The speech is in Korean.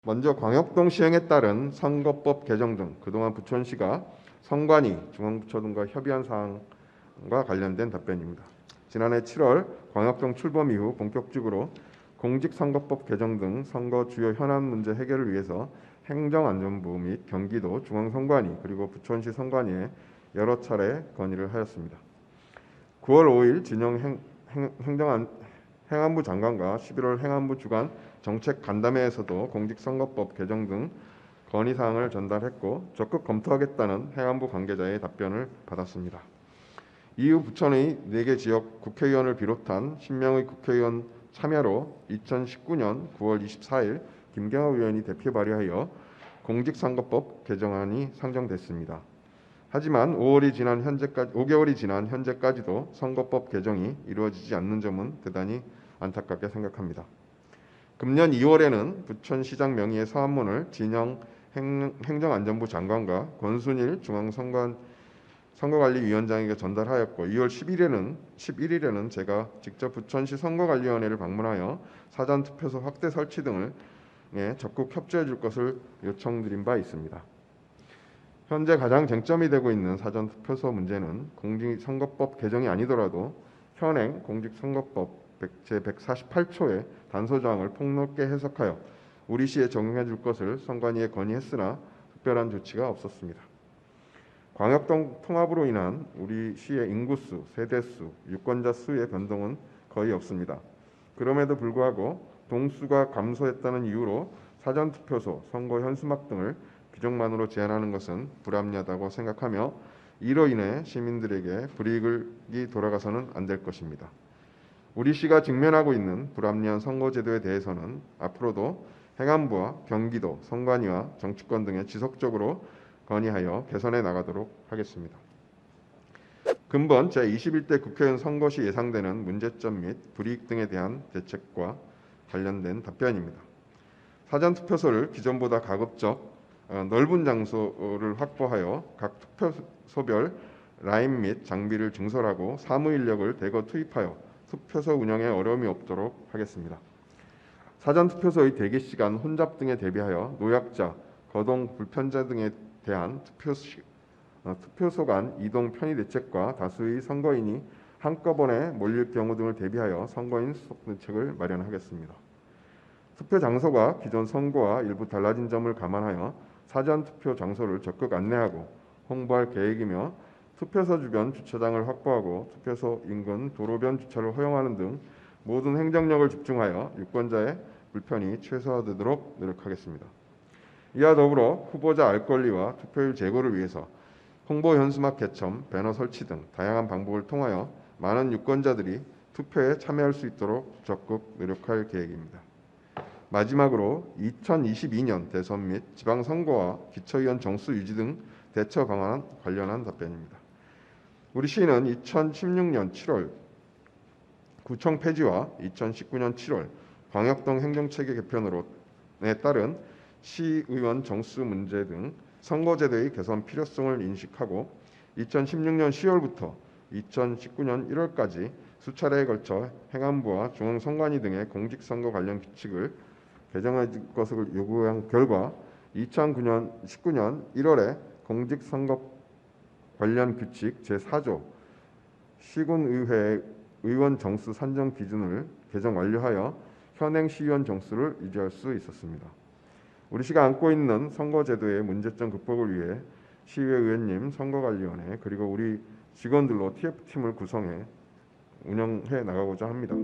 먼저 광역동 시행에 따른 선거법 개정 등 그동안 부천시가 선관위, 중앙부처 등과 협의한 사항과 관련된 답변입니다. 지난해 7월 광역동 출범 이후 본격적으로 공직선거법 개정 등 선거 주요 현안 문제 해결을 위해서 행정안전부 및 경기도 중앙선관위 그리고 부천시 선관위에 여러 차례 건의를 하였습니다. 9월 5일 진영 행안부 장관과 11월 행안부 주간 정책 간담회에서도 공직선거법 개정 등 건의사항을 전달했고 적극 검토하겠다는 행안부 관계자의 답변을 받았습니다. 이후 부천의 4개 지역 국회의원을 비롯한 10명의 국회의원 참여로 2019년 9월 24일 김경호 의원이 대표 발의하여 공직선거법 개정안이 상정됐습니다. 하지만 5개월이 지난 현재까지도 선거법 개정이 이루어지지 않는 점은 대단히 안타깝게 생각합니다. 금년 2월에는 부천시장 명의의 서한문을 진영 행정안전부 장관과 권순일 중앙선거관리위원장에게 전달하였고 2월 11일에는 제가 직접 부천시 선거관리위원회를 방문하여 사전투표소 확대 설치 등을 적극 협조해 줄 것을 요청드린 바 있습니다. 현재 가장 쟁점이 되고 있는 사전투표소 문제는 공직선거법 개정이 아니더라도 현행 공직선거법 제148조의 단서조항을 폭넓게 해석하여 우리 시에 적용해 줄 것을 선관위에 건의했으나 특별한 조치가 없었습니다. 광역동 통합으로 인한 우리 시의 인구수, 세대수, 유권자 수의 변동은 거의 없습니다. 그럼에도 불구하고 동수가 감소했다는 이유로 사전투표소, 선거 현수막 등을 규정만으로 제한하는 것은 불합리하다고 생각하며 이로 인해 시민들에게 불이익이 돌아가서는 안 될 것입니다. 우리 시가 직면하고 있는 불합리한 선거제도에 대해서는 앞으로도 행안부와 경기도, 선관위와 정치권 등에 지속적으로 건의하여 개선해 나가도록 하겠습니다. 근본 제21대 국회의원 선거 시 예상되는 문제점 및 불이익 등에 대한 대책과 관련된 답변입니다. 사전투표소를 기존보다 가급적 넓은 장소를 확보하여 각 투표소별 라인 및 장비를 증설하고 사무 인력을 대거 투입하여 투표소 운영에 어려움이 없도록 하겠습니다. 사전투표소의 대기시간 혼잡 등에 대비하여 노약자, 거동 불편자 등에 대한 투표소 간 이동 편의 대책과 다수의 선거인이 한꺼번에 몰릴 경우 등을 대비하여 선거인 수속 대책을 마련하겠습니다. 투표 장소가 기존 선거와 일부 달라진 점을 감안하여 사전투표 장소를 적극 안내하고 홍보할 계획이며 투표소 주변 주차장을 확보하고 투표소 인근 도로변 주차를 허용하는 등 모든 행정력을 집중하여 유권자의 불편이 최소화되도록 노력하겠습니다. 이와 더불어 후보자 알 권리와 투표율 제고를 위해서 홍보 현수막 개첨, 배너 설치 등 다양한 방법을 통하여 많은 유권자들이 투표에 참여할 수 있도록 적극 노력할 계획입니다. 마지막으로 2022년 대선 및 지방선거와 기초의원 정수 유지 등 대처 방안 관련한 답변입니다. 우리 시는 2016년 7월 구청 폐지와 2019년 7월 광역동 행정체계 개편에 따른 시의원 정수 문제 등 선거제도의 개선 필요성을 인식하고 2016년 10월부터 2019년 1월까지 수차례에 걸쳐 행안부와 중앙선관위 등의 공직선거 관련 규칙을 개정할 것을 요구한 결과 2019년 1월에 공직선거 관련 규칙 제4조 시군의회 의원 정수 산정 기준을 개정 완료하여 현행 시의원 정수를 유지할 수 있었습니다. 우리 시가 안고 있는 선거제도의 문제점 극복을 위해 시의회 의원님, 선거관리위원회 그리고 우리 직원들로 TF팀을 구성해 운영해 나가고자 합니다.